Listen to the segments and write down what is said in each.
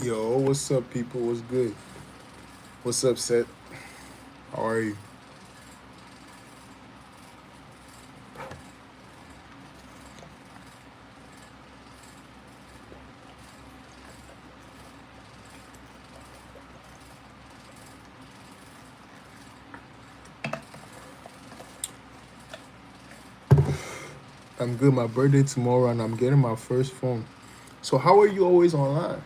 Yo, what's up, people? What's good? What's up, Seth? How are you? I'm good. My birthday tomorrow, and I'm getting my first phone. So, how are you always online?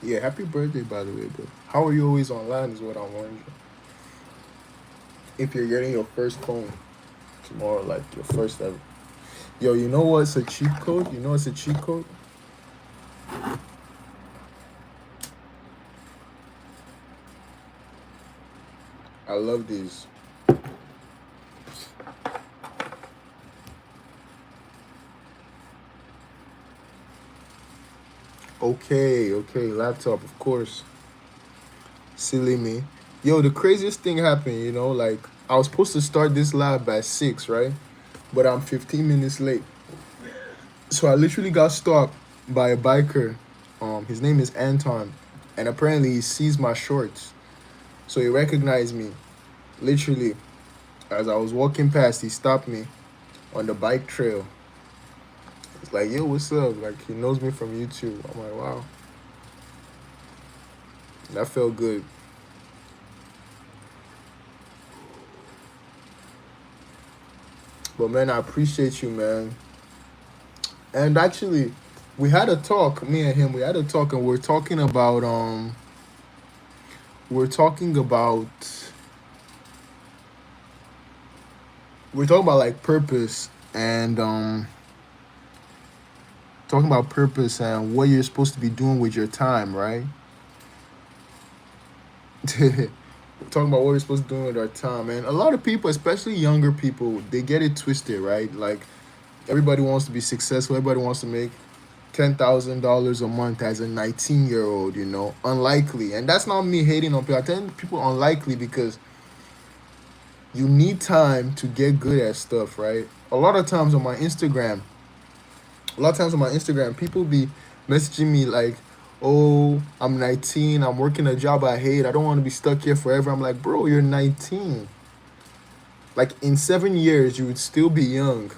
Yeah, happy birthday, by the way, but how are you always online is what I'm wondering. If you're getting your first phone tomorrow, like your first ever. Yo, you know what's a cheat code? You know what's a cheat code? I love these. Okay, okay, laptop, of course. Silly me. Yo, the craziest thing happened, like I was supposed to start this lab by 6, right? But I'm 15 minutes late. So I literally got stopped by a biker. His name is Anton, and apparently he sees my shorts. So he recognized me. Literally, as I was walking past, he stopped me on the bike trail. It's like, yo, what's up? Like he knows me from YouTube. I'm like, wow, that felt good. But man, I appreciate you, man. And actually, we had a talk, me and him. We had a talk, and we're talking about we're talking about like purpose and talking about purpose and what you're supposed to be doing with your time, right? Talking about what we're supposed to do with our time, and a lot of people, especially younger people, they get it twisted, right? Like everybody wants to be successful, everybody wants to make $10,000 a month as a 19-year-old, unlikely. And that's not me hating on people. I tell people unlikely because you need time to get good at stuff, right? A lot of times on my Instagram, people be messaging me like, "Oh, I'm 19. I'm working a job I hate. I don't want to be stuck here forever." I'm like, "Bro, you're 19. Like in 7 years, you would still be young."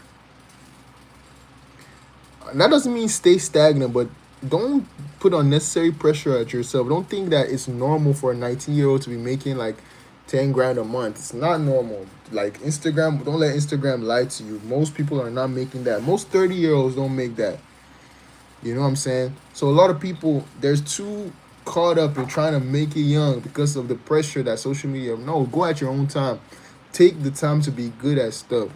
And that doesn't mean stay stagnant, but don't put unnecessary pressure at yourself. Don't think that it's normal for a 19-year-old to be making like 10 grand a month. It's not normal. Like Instagram, don't let Instagram lie to you. Most people are not making that. Most 30-year-olds don't make that. You know what I'm saying? So a lot of people, there's too caught up in trying to make it young because of the pressure that social media. No, go at your own time. Take the time to be good at stuff.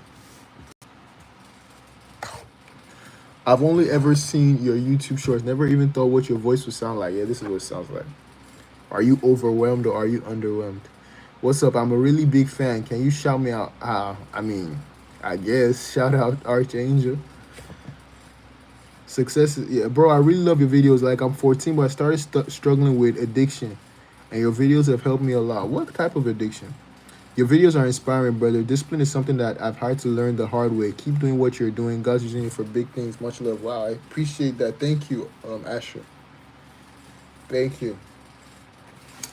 I've only ever seen your YouTube shorts. Never even thought what your voice would sound like. Yeah, this is what it sounds like. Are you overwhelmed or are you underwhelmed? What's up? I'm a really big fan. Can you shout me out? I guess shout out Archangel. Success is, yeah, bro. I really love your videos. Like I'm 14, but I started struggling with addiction, and your videos have helped me a lot. What type of addiction? Your videos are inspiring, brother. Discipline is something that I've had to learn the hard way. Keep doing what you're doing. God's using you for big things. Much love. Wow, I appreciate that. Thank you, Asher. Thank you.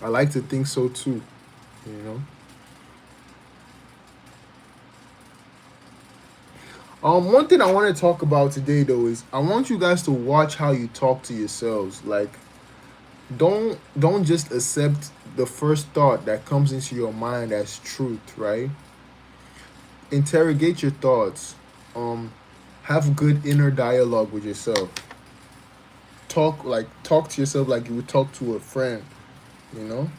I like to think so too. You know. One thing I want to talk about today though is I want you guys to watch how you talk to yourselves. Like, don't just accept the first thought that comes into your mind as truth, right? Interrogate your thoughts. Um, have good inner dialogue with yourself. Talk to yourself like you would talk to a friend. You know.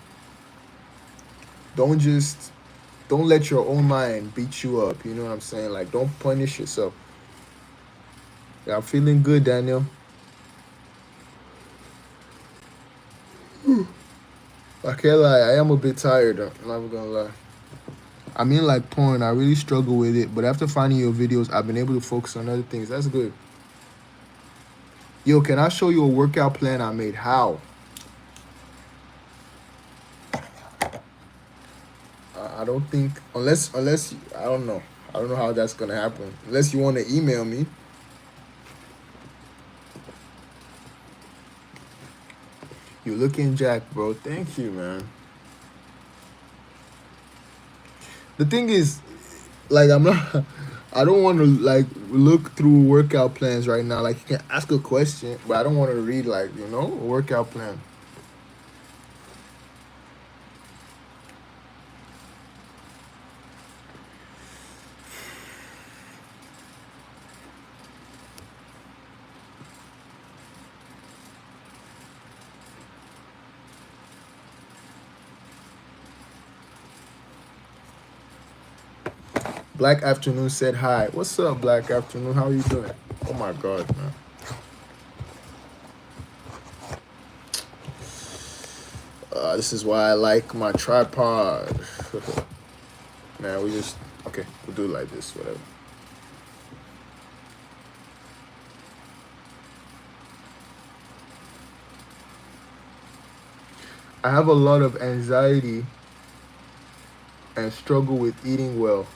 Don't just don't let your own mind beat you up. You know what I'm saying? Like don't punish yourself. Yeah, I'm feeling good, Daniel. I can't lie, I am a bit tired. I'm not gonna lie. I mean, like porn, I really struggle with it, but after finding your videos, I've been able to focus on other things. That's good. Yo, can I show you a workout plan I made? How? I don't think unless I don't know. I don't know how that's gonna happen. Unless you want to email me. You looking jack, bro. Thank you, man. The thing is, like, I'm not. I don't want to like look through workout plans right now. Like, you can ask a question, but I don't want to read like a workout plan. Black Afternoon said hi. What's up, Black Afternoon? How are you doing? Oh my god, man. This is why I like my tripod. Man, we just okay. We'll do it like this, whatever. I have a lot of anxiety and struggle with eating well.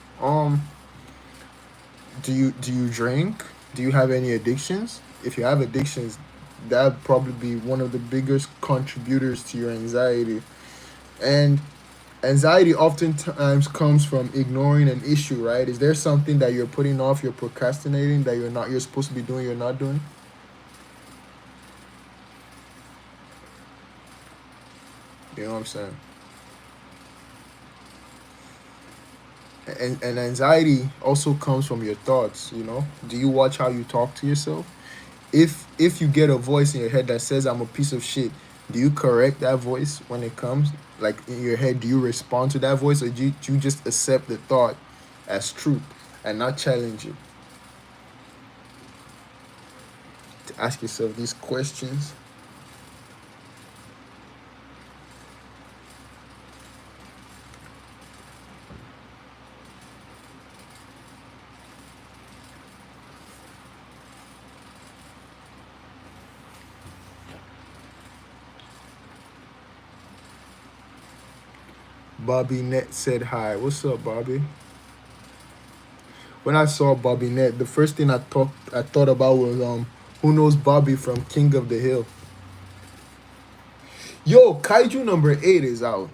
Do you drink? Do you have any addictions? If you have addictions, that'd probably be one of the biggest contributors to your anxiety. And anxiety oftentimes comes from ignoring an issue, right? Is there something that you're putting off, you're procrastinating, that you're supposed to be doing, you're not doing? You know what I'm saying? And anxiety also comes from your thoughts. Do you watch how you talk to yourself? If you get a voice in your head that says I'm a piece of shit, do you correct that voice when it comes? Like in your head, do you respond to that voice, or do you just accept the thought as truth and not challenge it? To ask yourself these questions. Bobby Net said hi. What's up, Bobby? When I saw Bobby Net, the first thing I thought about was who knows Bobby from King of the Hill. Yo, Kaiju number 8 is out.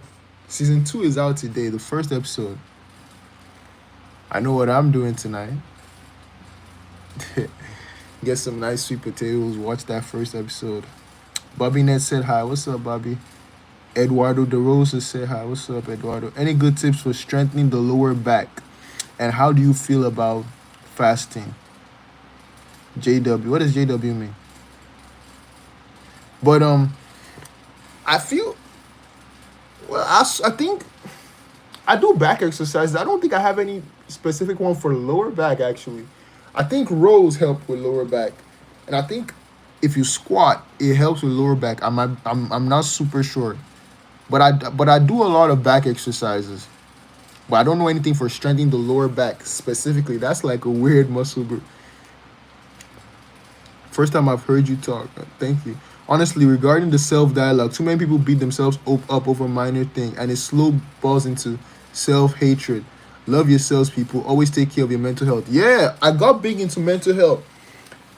Season 2 is out today, the first episode. I know what I'm doing tonight. Get some nice sweet potatoes, watch that first episode. Bobby Net said hi. What's up, Bobby? Eduardo De Rosa said hi. What's up, Eduardo? Any good tips for strengthening the lower back? And how do you feel about fasting? JW. What does JW mean? But I feel well. I think I do back exercises. I don't think I have any specific one for lower back actually. I think rows help with lower back, and I think if you squat, it helps with lower back. I'm not super sure, but I do a lot of back exercises. But I don't know anything for strengthening the lower back specifically. That's like a weird muscle group. First time I've heard you talk. Thank you. Honestly, regarding the self dialogue, too many people beat themselves up over minor thing, and it slow balls into self hatred. Love yourselves, people. Always take care of your mental health. Yeah, I got big into mental health.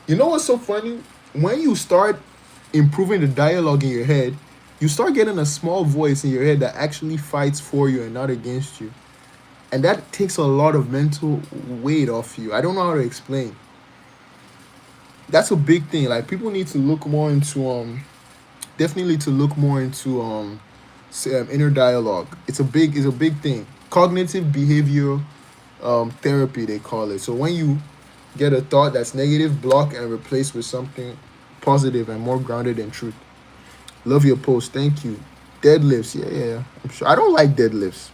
You know what's so funny? When you start improving the dialogue in your head, you start getting a small voice in your head that actually fights for you and not against you. And that takes a lot of mental weight off you. I don't know how to explain. That's a big thing. Like people need to look more into definitely to look more into inner dialogue. It's a big thing. Cognitive behavior therapy they call it. So when you get a thought that's negative, block and replace with something positive and more grounded in truth. Love your post. Thank you. Deadlifts. Yeah, yeah, yeah. I'm sure. I don't like deadlifts.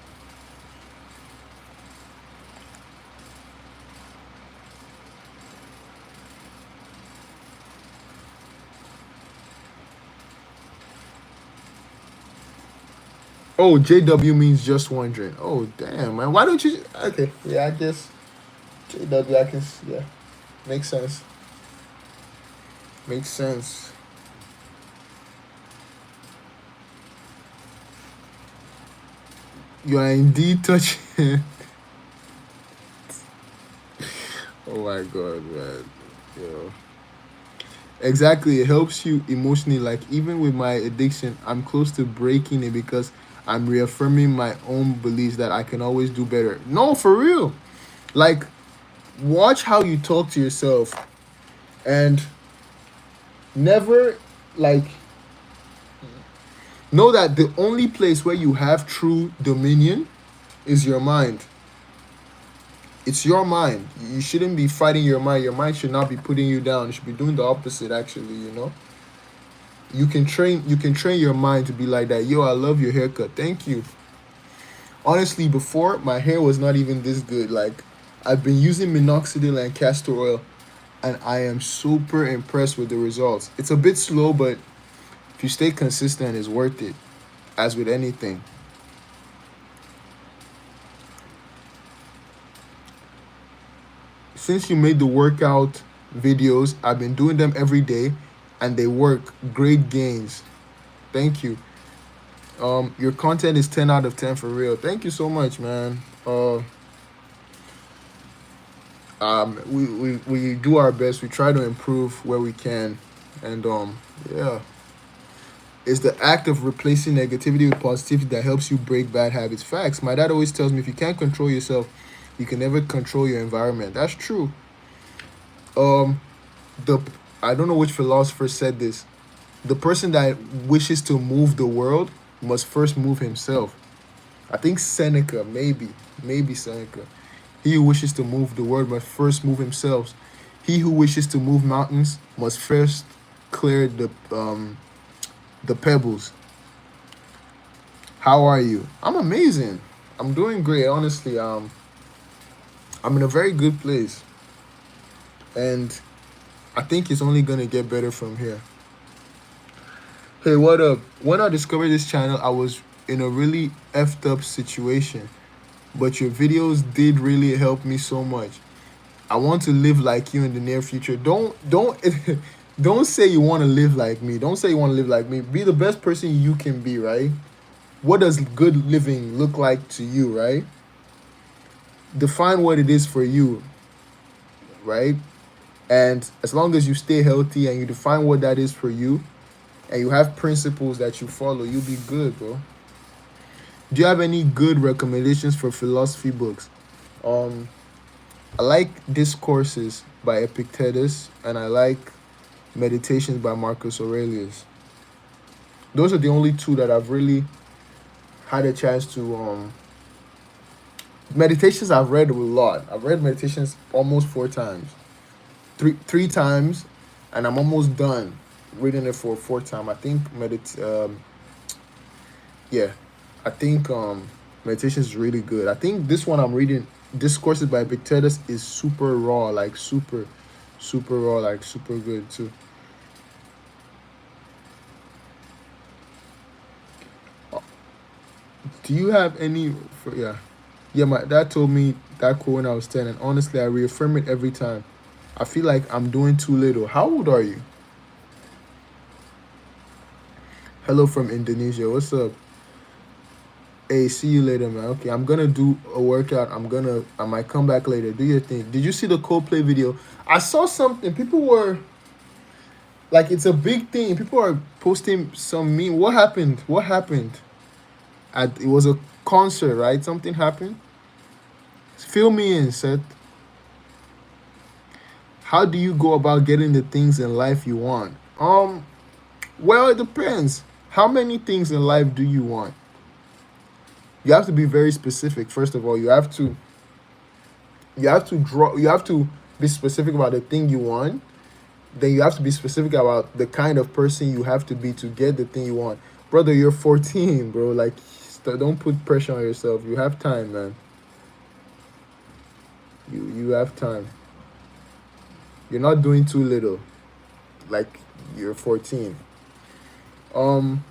Oh, JW means just wondering. Oh, damn, man. Why don't you? Okay, yeah, I guess JW. I can. Yeah, makes sense. Makes sense. You are indeed touching. Oh my god, man. You know. Exactly. It helps you emotionally. Like even with my addiction, I'm close to breaking it because I'm reaffirming my own beliefs that I can always do better. No, for real. Like watch how you talk to yourself and never like know that the only place where you have true dominion is your mind. It's your mind. You shouldn't be fighting your mind. Your mind should not be putting you down. It should be doing the opposite actually, you know? You can train your mind to be like that. Yo, I love your haircut. Thank you. Honestly, before my hair was not even this good. Like I've been using minoxidil and castor oil and I am super impressed with the results. It's a bit slow, but if you stay consistent, it's worth it. As with anything. Since you made the workout videos, I've been doing them every day and they work. Great gains. Thank you. Your content is 10 out of 10 for real. Thank you so much, man. We do our best. We try to improve where we can. And yeah. It's the act of replacing negativity with positivity that helps you break bad habits. Facts. My dad always tells me if you can't control yourself, you can never control your environment. That's true. Um, the I don't know which philosopher said this. The person that wishes to move the world must first move himself. I think Seneca, maybe Seneca. He who wishes to move the world must first move himself. He who wishes to move mountains must first clear the pebbles. How are you? I'm amazing. I'm doing great, honestly. I'm in a very good place, and I think it's only gonna get better from here. Hey, what up? When I discovered this channel, I was in a really effed up situation, but your videos did really help me so much. I want to live like you in the near future. Don't don't say you want to live like me. Don't say you want to live like me. Be the best person you can be, right? What does good living look like to you, right? Define what it is for you, right? And as long as you stay healthy and you define what that is for you and you have principles that you follow, you'll be good, bro. Do you have any good recommendations for philosophy books? Um, I like Discourses by Epictetus and I like Meditations by Marcus Aurelius. Those are the only two that I've really had a chance to meditations I've read a lot. I've read meditations almost 4 times. Three times and I'm almost done reading it for a fourth time. I think yeah. I think meditation is really good. I think this one I'm reading, Discourses by Epictetus, is super raw, like super raw, like super good too. Do you have any for yeah. Yeah, my dad told me that quote when I was 10 and honestly I reaffirm it every time. I feel like I'm doing too little. How old are you? Hello from Indonesia. What's up? Hey, see you later, man. Okay, I'm gonna do a workout. I might come back later. Do your thing. Did you see the Coldplay video? I saw something. People were like, it's a big thing. People are posting some meme. What happened? What happened? It was a concert, right? Something happened. Fill me in, Seth. How do you go about getting the things in life you want? Well, it depends. How many things in life do you want? You have to be very specific. First of all, you have to be specific about the thing you want. Then you have to be specific about the kind of person you have to be to get the thing you want. Brother, you're 14, bro. Like, don't put pressure on yourself. You have time, man. You have time. You're not doing too little. Like, you're 14. Um,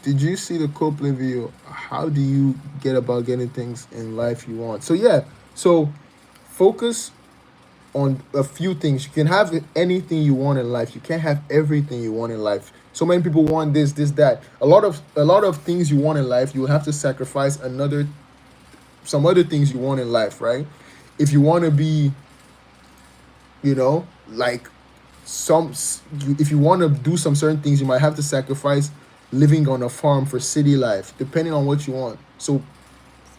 did you see the Copeland video? How do you get about getting things in life you want? So yeah, so focus on a few things. You can have anything you want in life. You can't have everything you want in life. So many people want this, that. A lot of things you want in life, you will have to sacrifice some other things you want in life, right? If you want to be, like some, if you want to do some certain things, you might have to sacrifice living on a farm for city life, depending on what you want. So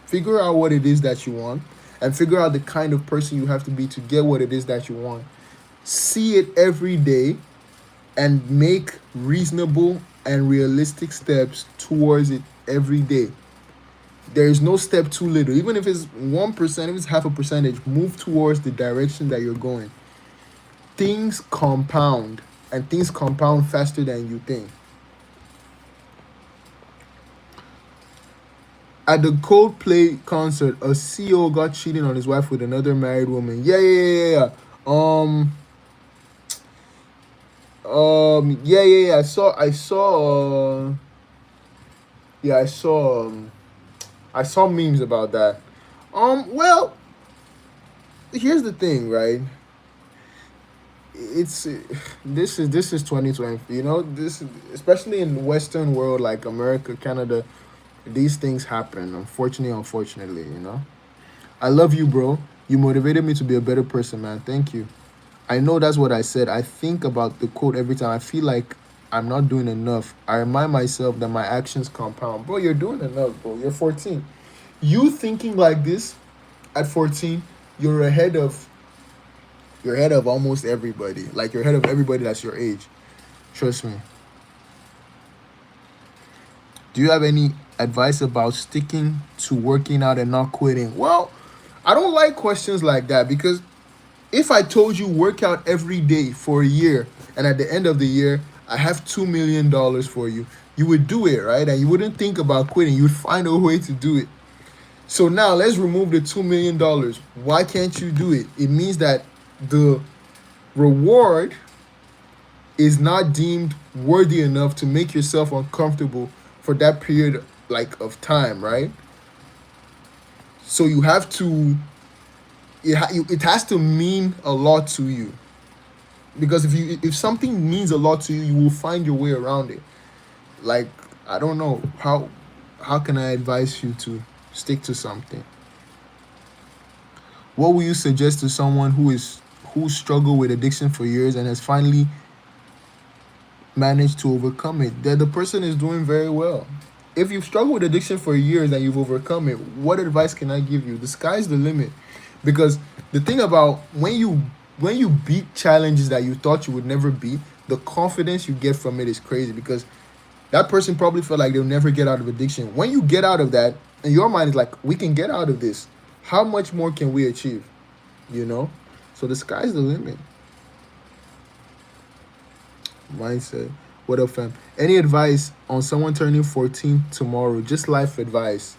figure out what it is that you want, and figure out the kind of person you have to be to get what it is that you want. See it every day and make reasonable and realistic steps towards it every day. There is no step too little. Even if it's 1%, if it's half a percentage, move towards the direction that you're going. Things compound, and things compound faster than you think. At the Coldplay concert, a CEO got cheating on his wife with another married woman. Yeah. Yeah. Yeah, I saw memes about that. Well, here's the thing, right? It's this is 2020. This, especially in the Western world like America, Canada, these things happen. Unfortunately. I love you, bro. You motivated me to be a better person, man. Thank you. I know that's what I said. I think about the quote every time. I feel like I'm not doing enough. I remind myself that my actions compound. Bro, you're doing enough, bro. You're 14. You thinking like this at 14, you're ahead of almost everybody. Like, you're ahead of everybody that's your age. Trust me. Do you have any advice about sticking to working out and not quitting? Well, I don't like questions like that, because if I told you work out every day for a year, and at the end of the year I have $2 million for you, you would do it, right? And you wouldn't think about quitting. You would find a way to do it. So now let's remove the $2 million. Why can't you do it? It means that the reward is not deemed worthy enough to make yourself uncomfortable for that period, like, of time, right? So you have to, it has to mean a lot to you, because if something means a lot to you, you will find your way around it. Like, I don't know how can I advise you to stick to something. What will you suggest to someone who struggled with addiction for years and has finally managed to overcome it? That the person is doing very well. If you've struggled with addiction for years and you've overcome it, what advice can I give you? The sky's the limit. Because the thing about when you beat challenges that you thought you would never beat, the confidence you get from it is crazy, because that person probably felt like they'll never get out of addiction. When you get out of that, and your mind is like, we can get out of this. How much more can we achieve? You know? So the sky's the limit. Mindset. What up, fam? Any advice on someone turning 14 tomorrow? Just life advice.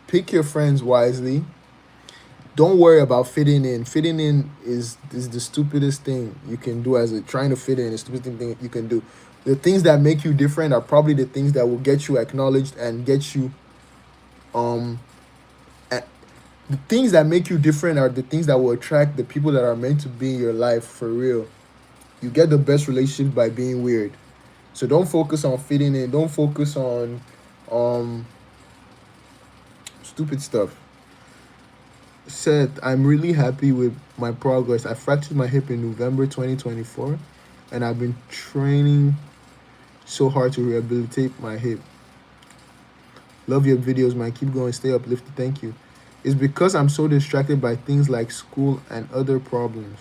Pick your friends wisely. Don't worry about fitting in. Fitting in is the stupidest thing you can do. As a trying to fit in, the stupidest thing you can do. The things that make you different are probably the things that will get you acknowledged and get you the things that make you different are the things that will attract the people that are meant to be in your life for real. You get the best relationships by being weird. So don't focus on fitting in. Don't focus on um stupid stuff. Seth, I'm really happy with my progress. I fractured my hip in November 2024, and I've been training so hard to rehabilitate my hip. Love your videos, man. Keep going. Stay uplifted. Thank you. It's because I'm so distracted by things like school and other problems.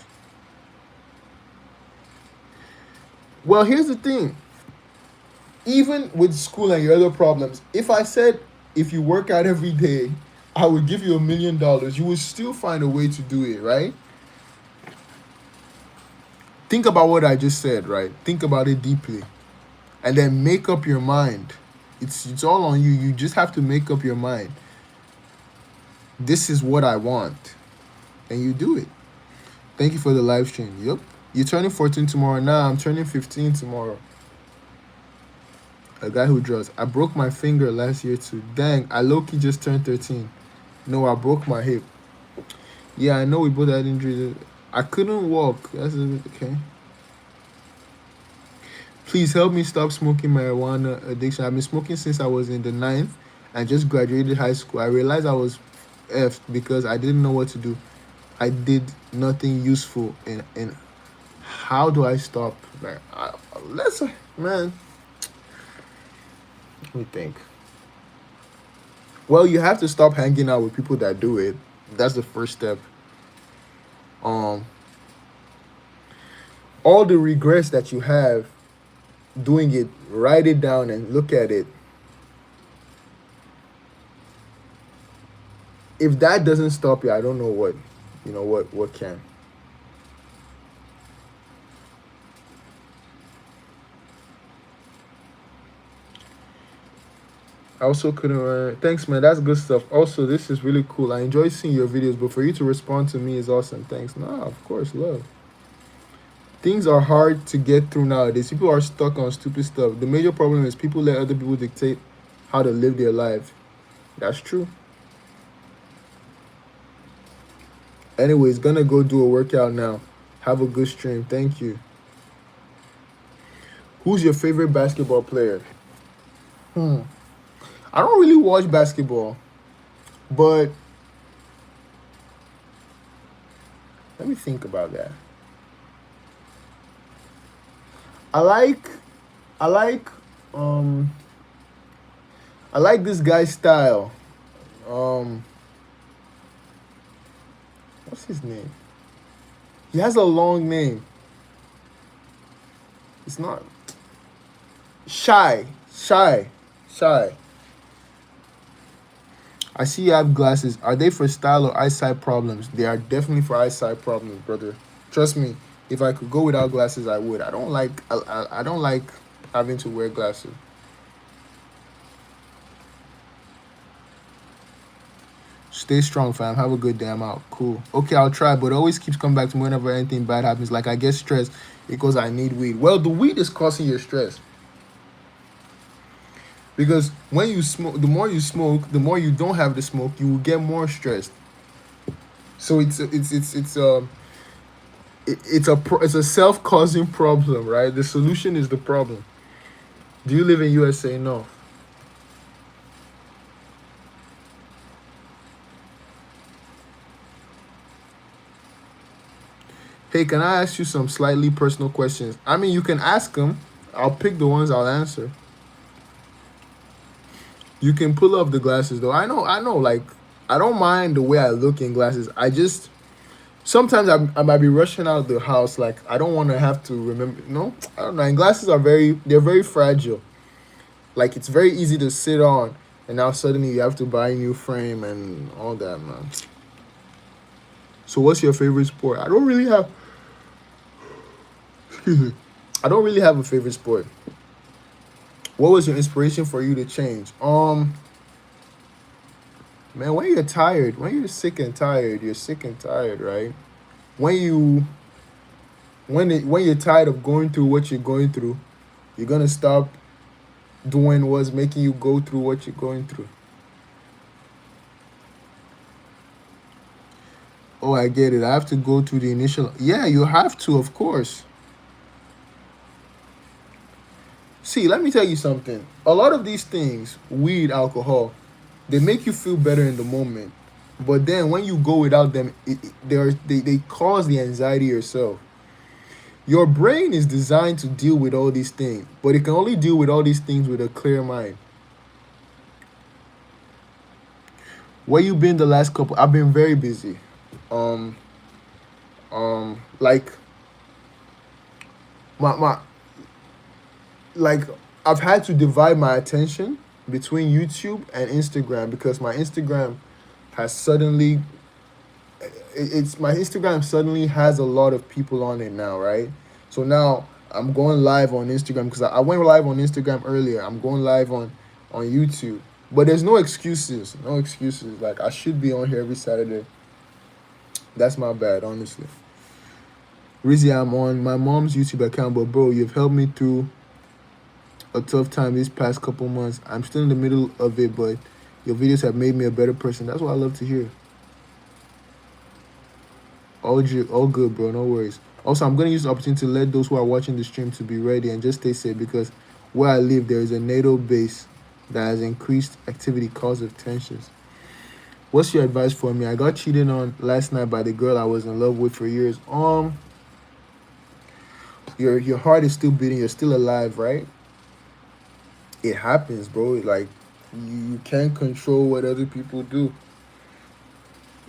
Well, here's the thing. Even with school and your other problems, if I said if you work out every day, I would give you $1 million, you would still find a way to do it, right? Think about what I just said, right? Think about it deeply. And then make up your mind. It's all on you. You just have to make up your mind. This is what I want. And you do it. Thank you for the live stream. Yep. You're turning 14 tomorrow. Nah, I'm turning 15 tomorrow. A guy who draws. I broke my finger last year too. Dang, I low-key just turned 13. No, I broke my hip. Yeah, I know we both had injuries. I couldn't walk. That's okay. Please help me stop smoking marijuana addiction. I've been smoking since I was in the ninth and just graduated high school. I realized I was effed because I didn't know what to do. I did nothing useful. And how do I stop? Like, let's man. Let me think. Well, you have to stop hanging out with people that do it. That's the first step. Um, all the regrets that you have doing it, write it down and look at it. If that doesn't stop you, I don't know what, what can. I also couldn't. Thanks, man. That's good stuff. Also, this is really cool. I enjoy seeing your videos, but for you to respond to me is awesome. Thanks. Nah, of course, love. Things are hard to get through nowadays. People are stuck on stupid stuff. The major problem is people let other people dictate how to live their life. That's true. Anyways, gonna go do a workout now. Have a good stream. Thank you. Who's your favorite basketball player? Hmm. I don't really watch basketball, but let me think about that. I like, I like, um, I like this guy's style. Um, what's his name? He has a long name. It's not shy. I see you have glasses. Are they for style or eyesight problems? They are definitely for eyesight problems, brother. Trust me. If I could go without glasses, I would. I don't like having to wear glasses. Stay strong, fam. Have a good day. I'm out. Cool. Okay, I'll try, but it always keeps coming back to me whenever anything bad happens. Like I get stressed because I need weed. Well, the weed is causing your stress. Because when you smoke, the more you smoke, the more you don't have the smoke, you will get more stressed. So it's a self-causing problem, right? The solution is the problem. Do you live in USA? No. Hey, can I ask you some slightly personal questions? I mean, you can ask them. I'll pick the ones I'll answer. You can pull up the glasses though. I know. Like, I don't mind the way I look in glasses. I just sometimes I might be rushing out of the house. Like, I don't want to have to remember. No, I don't know. And glasses are they're very fragile. Like, it's very easy to sit on, and now suddenly you have to buy a new frame and all that, man. So, what's your favorite sport? I don't really have. Excuse me. I don't really have a favorite sport. What was your inspiration for you to change? Man, when you're tired, when you're sick and tired, you're sick and tired, right? When you when you're tired of going through what you're going through, you're gonna stop doing what's making you go through what you're going through. Oh, I get it. I have to go through the initial. Yeah, you have to, of course. See, let me tell you something. A lot of these things, weed, alcohol, they make you feel better in the moment. But then when you go without them, they cause the anxiety yourself. Your brain is designed to deal with all these things, but it can only deal with all these things with a clear mind. Where you been the last couple? I've been very busy. Um, like my like I've had to divide my attention between YouTube and Instagram because my Instagram has suddenly it's my Instagram suddenly has a lot of people on it now, right? So now I'm going live on Instagram because I went live on Instagram earlier. I'm going live on YouTube. But there's no excuses. No excuses. Like I should be on here every Saturday. That's my bad, honestly. Rizzy, I'm on my mom's YouTube account, but bro, you've helped me through a tough time these past couple months. I'm still in the middle of it, but your videos have made me a better person. That's what I love to hear. All good, bro. No worries. Also, I'm going to use the opportunity to let those who are watching the stream to be ready and just stay safe because where I live, there is a NATO base that has increased activity cause of tensions. What's your advice for me? I got cheated on last night by the girl I was in love with for years. Your heart is still beating. You're still alive, right? It happens, bro. Like you can't control what other people do.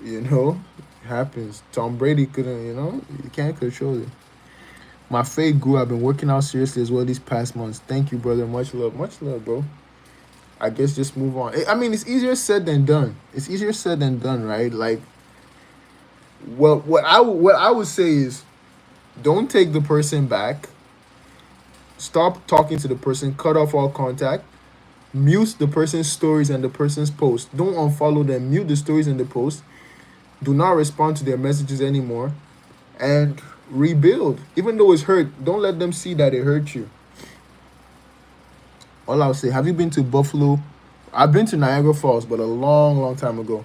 You know, it happens. Tom Brady couldn't. You can't control it. My faith grew. I've been working out seriously as well these past months. Thank you, brother. Much love, bro. I guess just move on. I mean, it's easier said than done. It's easier said than done, right? Like, well, what I would say is, don't take the person back. Stop talking to the person. Cut off all contact. Mute the person's stories and the person's posts. Don't unfollow them. Mute the stories and the posts. Do not respond to their messages anymore. And rebuild. Even though it's hurt, don't let them see that it hurt you. All I'll say, have you been to Buffalo? I've been to Niagara Falls, but a long, long time ago.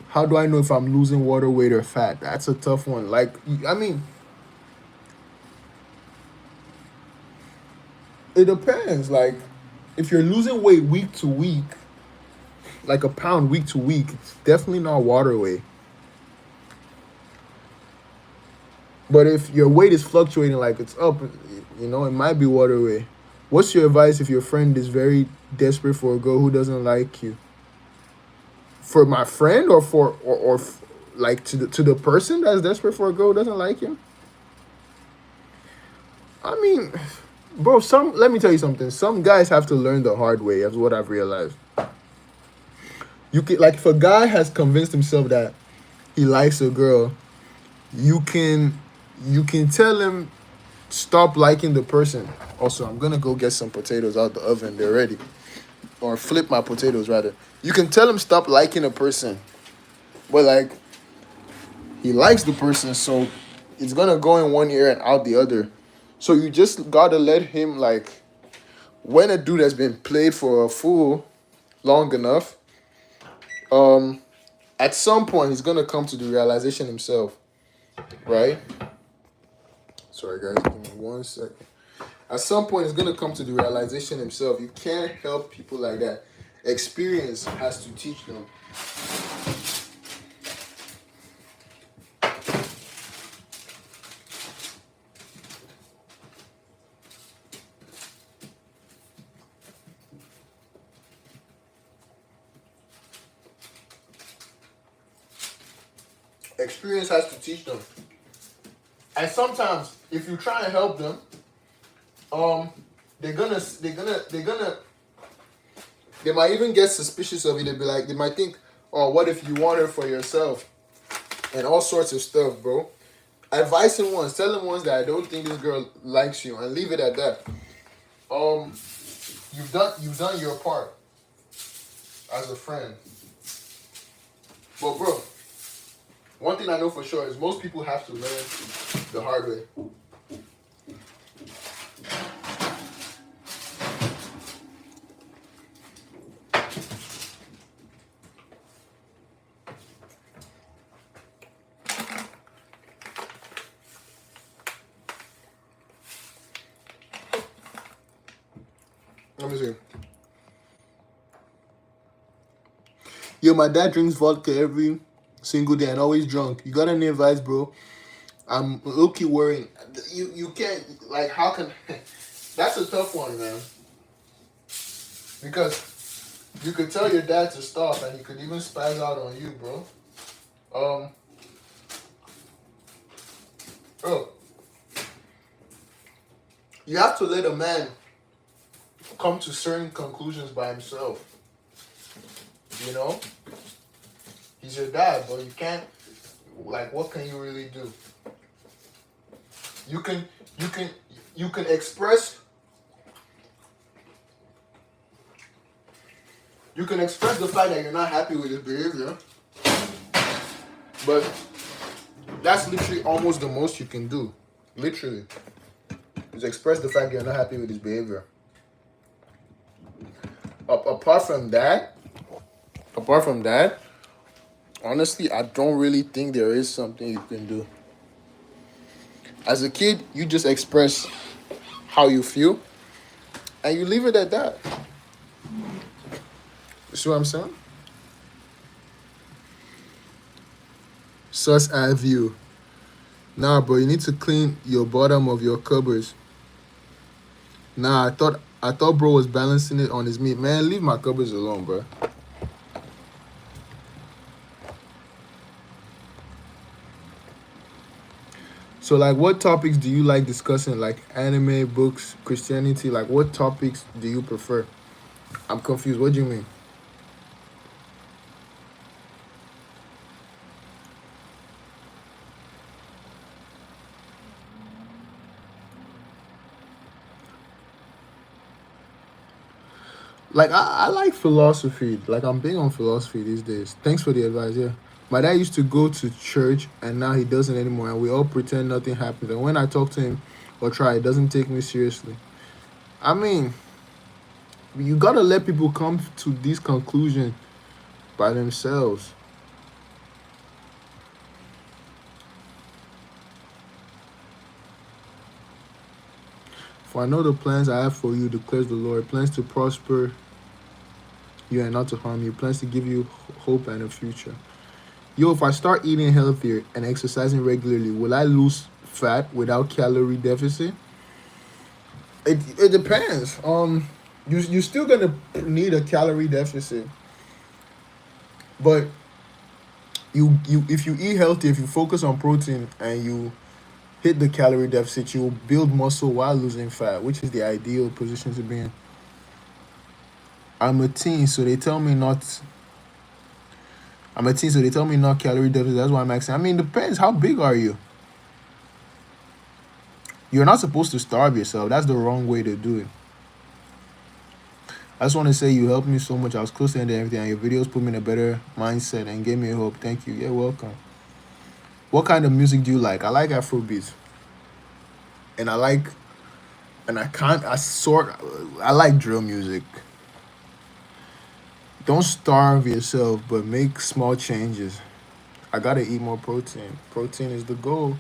How do I know if I'm losing water, weight, or fat? That's a tough one. Like, I mean, it depends. Like, if you're losing weight week to week, like a pound week to week, it's definitely not water weight. But if your weight is fluctuating, like it's up, it might be water weight. What's your advice if your friend is very desperate for a girl who doesn't like you? For my friend, or like to the person that's desperate for a girl who doesn't like him? I mean, bro, let me tell you something. Some guys have to learn the hard way. That's what I've realized. You can, like, if a guy has convinced himself that he likes a girl, you can tell him stop liking the person. Also, I'm gonna go get some potatoes out the oven. They're ready. Or flip my potatoes rather. You can tell him stop liking a person, but like he likes the person, so it's gonna go in one ear and out the other. So you just gotta let him, like, when a dude has been played for a fool long enough, at some point he's gonna come to the realization himself, right? Sorry guys, give me 1 second. At some point he's gonna come to the realization himself. You can't help people like that. Experience has to teach them. Experience has to teach them. And sometimes if you try and help them, they're gonna they might even get suspicious of it. They might think, oh, what if you want her for yourself? And all sorts of stuff, bro. Advise him once, tell him once that I don't think this girl likes you, and leave it at that. You've done your part as a friend. But bro, one thing I know for sure is most people have to learn the hard way. Let me see. Yo, my dad drinks vodka every single day and always drunk. You got any advice, bro? I'm low-key worrying. You can't, like, how can... That's a tough one, man. Because you could tell your dad to stop and he could even spaz out on you, bro. Bro, you have to let a man come to certain conclusions by himself. You know? He's your dad, but you can't, like, what can you really do? You can express the fact that you're not happy with his behavior, but that's literally almost the most you can do. Literally. Is express the fact you're not happy with his behavior. Apart from that, honestly, I don't really think there is something you can do. As a kid, you just express how you feel, and you leave it at that. See what I'm saying? Sus have you. Nah, bro, you need to clean your bottom of your cupboards. Nah, I thought bro was balancing it on his meat. Man, leave my cupboards alone, bro. So like what topics do you like discussing? Like anime, books, Christianity, like what topics do you prefer? I'm confused. What do you mean? Like I like philosophy. Like I'm big on philosophy these days. Thanks for the advice, yeah. My dad used to go to church and now he doesn't anymore and we all pretend nothing happened. And when I talk to him or try, it doesn't take me seriously. I mean, you gotta let people come to these conclusions by themselves. For I know the plans I have for you, declares the Lord, plans to prosper you and not to harm you, plans to give you hope and a future. Yo, if I start eating healthier and exercising regularly, will I lose fat without calorie deficit? It depends. You still gonna need a calorie deficit, but you if you eat healthy, if you focus on protein and you hit the calorie deficit, you will build muscle while losing fat, which is the ideal position to be in. I'm a teen, so they tell me not. I'm a teen, so they tell me not calorie deficit. That's why I'm asking. I mean, depends. How big are you? You're not supposed to starve yourself. That's the wrong way to do it. I just want to say you helped me so much. I was close to the end of everything, and your videos put me in a better mindset and gave me hope. Thank you. You're welcome. What kind of music do you like? I like Afrobeats, and I like, and I can't. I like drill music. Don't starve yourself, but make small changes. I gotta eat more protein. Protein is the goal.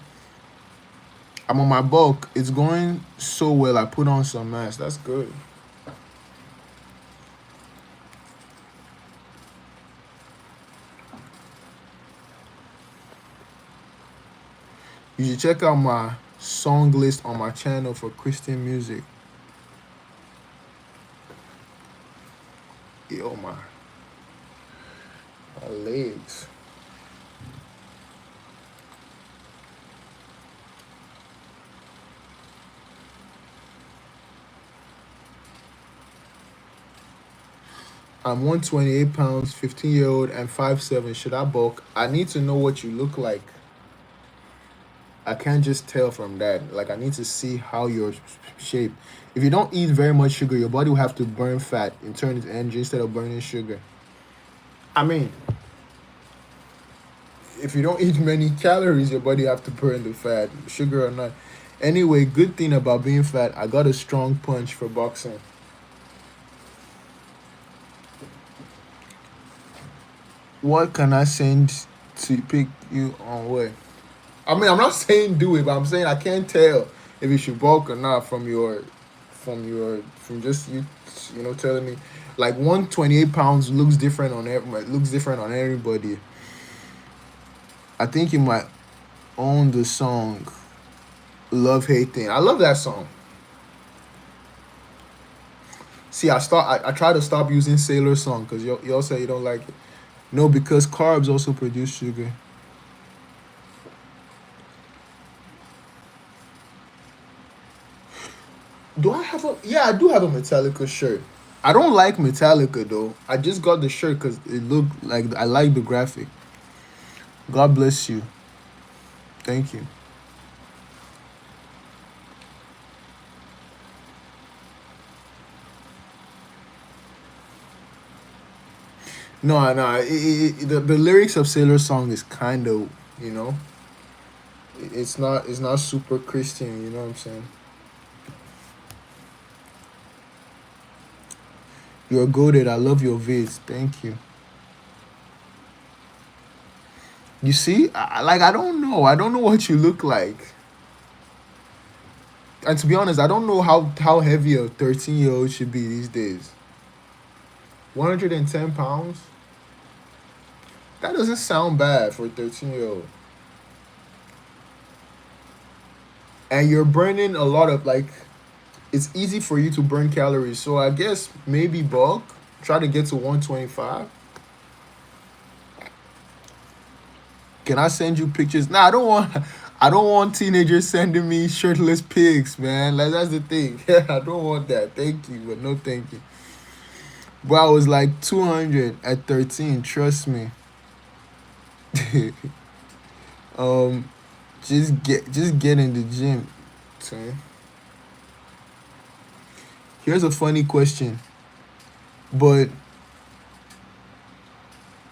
I'm on my bulk. It's going so well. I put on some mass. That's good. You should check out my song list on my channel for Christian music. Yo, my legs. I'm 128 pounds, 15-year-old, and 5'7". Should I bulk? I need to know what you look like. I can't just tell from that. Like, I need to see how you're shaped. If you don't eat very much sugar, your body will have to burn fat and turn into energy instead of burning sugar. I mean, if you don't eat many calories, your body have to burn the fat, sugar or not. Anyway, good thing about being fat, I got a strong punch for boxing. What can I send to pick you on what? I mean, I'm not saying do it, but I'm saying I can't tell if you should bulk or not from just you telling me. Like 128 pounds looks different on everybody. I think you might own the song "Love Hate Thing." I love that song. See, I try to stop using Sailor song because y'all say you don't like it. No, because carbs also produce sugar. Do I have a? Yeah, I do have a Metallica shirt. I don't like Metallica though. I just got the shirt because it looked like I like the graphic. God bless you. Thank you. No, no. The lyrics of Sailor song is kind of you know. It's not super Christian. You know what I'm saying? You're goaded. I love your vids. Thank you. You see, like I don't know. I don't know what you look like. And to be honest, I don't know how heavy a 13-year-old should be these days. 110 pounds. That doesn't sound bad for a 13-year-old. And you're burning a lot of like. It's easy for you to burn calories. So I guess maybe bulk. Try to get to 125. Can I send you pictures? Nah, I don't want. I don't want teenagers sending me shirtless pics, man. Like that's the thing. Yeah, I don't want that. Thank you, but no thank you. But I was like 200 at 13. Trust me. um, just get in the gym. So, here's a funny question, but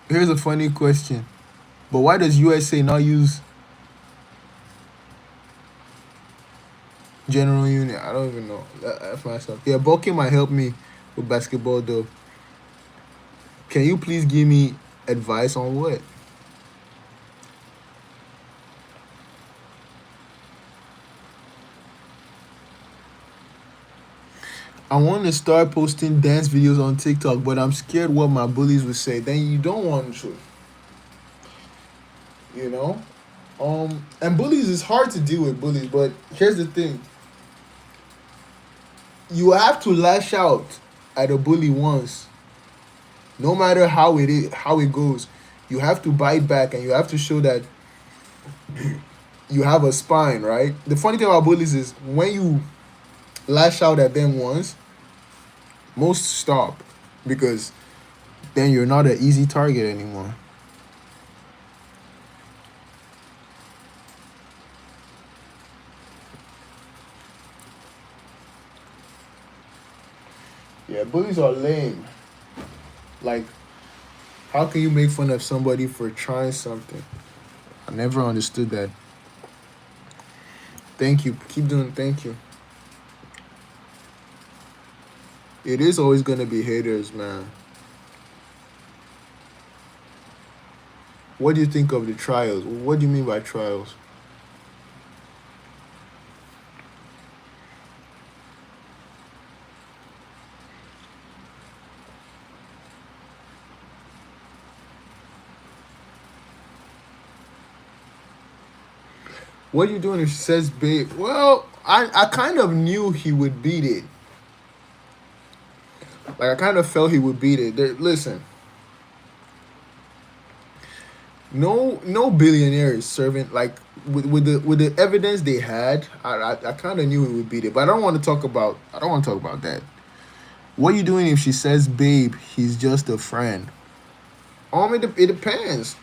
here's a funny question. But why does USA not use general unit? I don't even know. That's myself. Yeah, bulking might help me with basketball though. Can you please give me advice on what? I want to start posting dance videos on TikTok, but I'm scared what my bullies will say. Then you don't want to, you know? And bullies is hard to deal with bullies, but here's the thing. You have to lash out at a bully once. No matter how it is, how it goes. You have to bite back and you have to show that you have a spine, right? The funny thing about bullies is when you lash out at them once, most stop because then you're not an easy target anymore. Yeah, bullies are lame. Like, how can you make fun of somebody for trying something? I never understood that. Thank you. Keep doing. Thank you. It is always gonna be haters, man. What do you think of the trials? What do you mean by trials? What are you doing if she says babe? Well, I kind of knew he would beat it. Like I kind of felt he would beat it. Listen, no billionaire is serving like with the evidence they had. I kind of knew he would beat it, but I don't want to talk about that. What are you doing if she says babe? He's just a friend. It depends.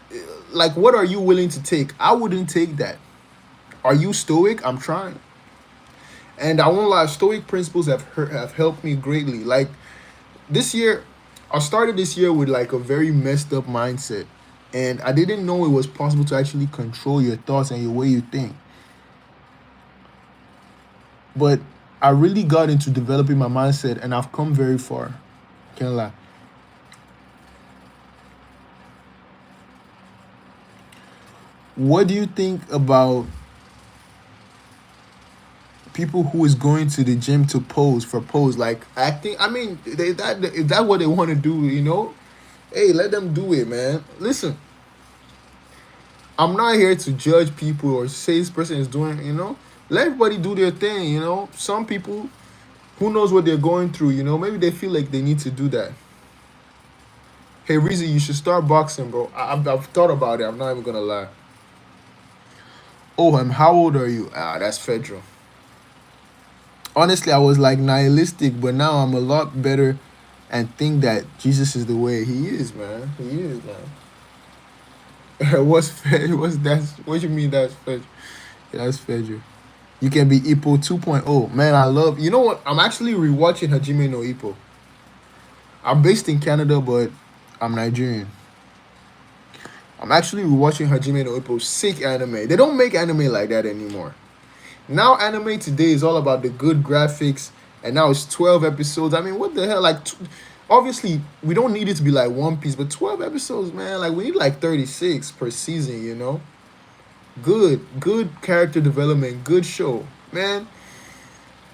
Like, what are you willing to take? I wouldn't take that. Are you stoic? I'm trying. And I won't lie, stoic principles have helped me greatly. Like this year, I started this year with like a very messed up mindset, and I didn't know it was possible to actually control your thoughts and your way you think. But I really got into developing my mindset, and I've come very far. Can't lie. What do you think about people who is going to the gym to pose for pose, like acting? I mean, if that's what they want to do, hey, let them do it, man. Listen, I'm not here to judge people or say this person is doing. Let everybody do their thing. Some people, who knows what they're going through, maybe they feel like they need to do that. Hey, Rizzy, you should start boxing, bro. I've thought about it. I'm not even gonna lie. Oh, how old are you? That's federal. Honestly, I was like nihilistic, but now I'm a lot better and think that Jesus is the way. He is, man. He is, man. What's that? What you mean that's federal? Yeah, that's federal. You can be Ippo 2.0. Man, I love. You know what? I'm actually rewatching Hajime no Ippo. I'm based in Canada, but I'm Nigerian. I'm actually rewatching Hajime no Ippo. Sick anime. They don't make anime like that anymore. Now anime today is all about the good graphics, and now it's 12 episodes. I mean, what the hell? Like, obviously, we don't need it to be like One Piece, but 12 episodes, man. Like, we need like 36 per season. Good character development, good show, man.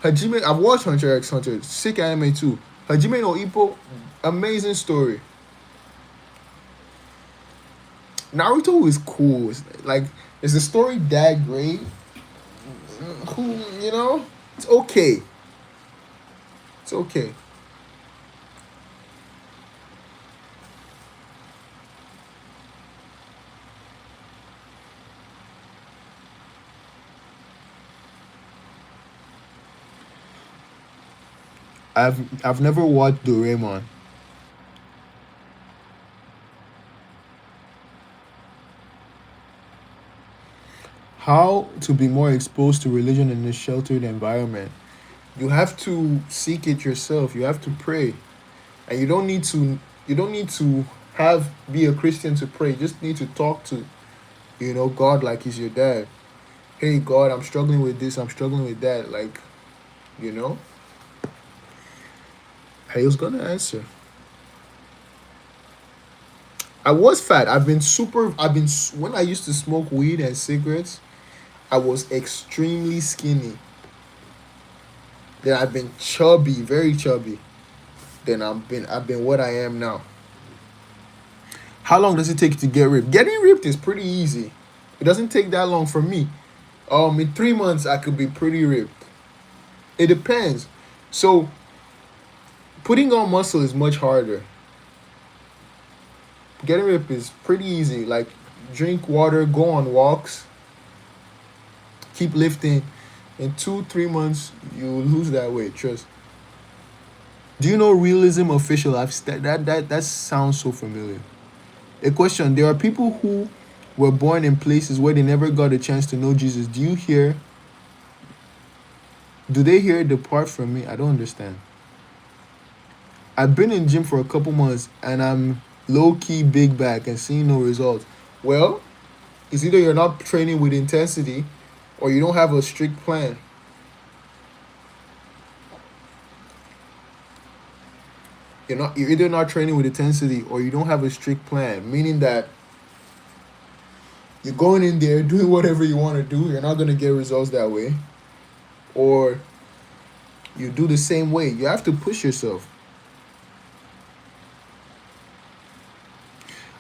Hajime, I've watched Hunter x Hunter, sick anime too. Hajime no Ippo, amazing story. Naruto is cool. It's like, is the story that great? Who, you know, it's okay. It's okay. I've never watched Doraemon. How to be more exposed to religion in a sheltered environment? You have to seek it yourself. You have to pray, and you don't need to. You don't need to have be a Christian to pray. You just need to talk to, God like he's your dad. Hey God, I'm struggling with this. I'm struggling with that. Like, you know, he was gonna answer. I was fat. I've been super. When I used to smoke weed and cigarettes, I was extremely skinny. Then I've been chubby, very chubby. Then I've been what I am now. How long does it take to get ripped? Getting ripped is pretty easy. It doesn't take that long for me. In 3 months I could be pretty ripped. It depends. So putting on muscle is much harder. Getting ripped is pretty easy. Like, drink water, go on walks, keep lifting. In 2 3 months you will lose that weight. Trust. Do you know realism official? That sounds so familiar. A question: there are people who were born in places where they never got a chance to know Jesus. Do they hear depart from me? I don't understand. I've been in gym for a couple months and I'm low key big back and seeing no results. Well, it's either you're not training with intensity or you don't have a strict plan. You're either not training with intensity or you don't have a strict plan, meaning that you're going in there doing whatever you want to do, you're not gonna get results that way. Or you do the same way. You have to push yourself.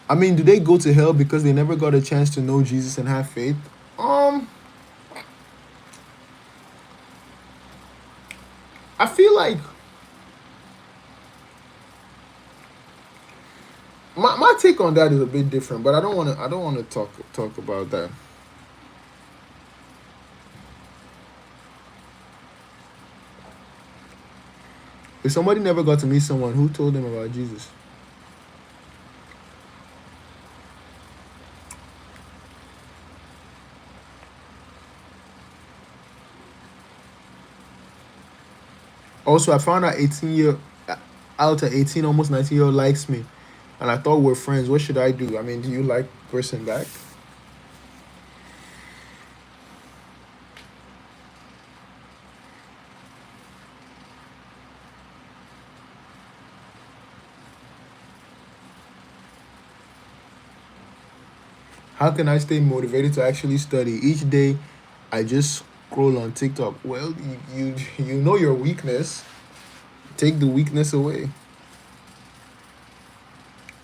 I mean, do they go to hell because they never got a chance to know Jesus and have faith? Um, I feel like my take on that is a bit different, but I don't wanna talk about that. If somebody never got to meet someone who told them about Jesus, also I found out 18 out of 18, almost 19-year-old likes me, and I thought we're friends. What should I do? I mean, do you like person back? How can I stay motivated to actually study each day? I just scroll on TikTok. Well, you know your weakness. Take the weakness away.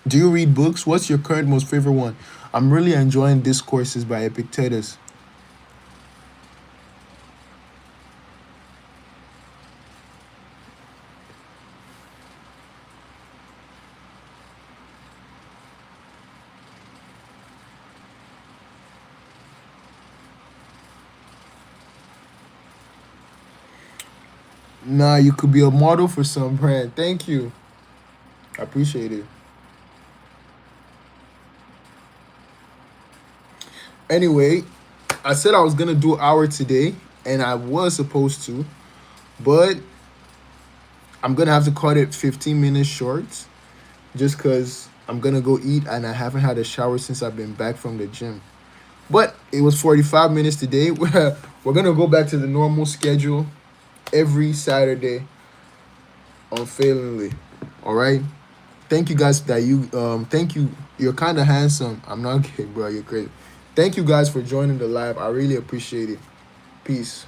Do you read books? What's your current most favorite one? I'm really enjoying Discourses by Epictetus. Nah, you could be a model for some brand. Thank you. I appreciate it. Anyway, I said I was gonna do an hour today, and I was supposed to, but I'm gonna have to cut it 15 minutes short, just cause I'm gonna go eat, and I haven't had a shower since I've been back from the gym. But it was 45 minutes today. We're gonna go back to the normal schedule every Saturday unfailingly. All right. Thank you guys that you thank you. You're kind of handsome. I'm not kidding, bro. You're great. Thank you guys for joining the live. I really appreciate it. Peace.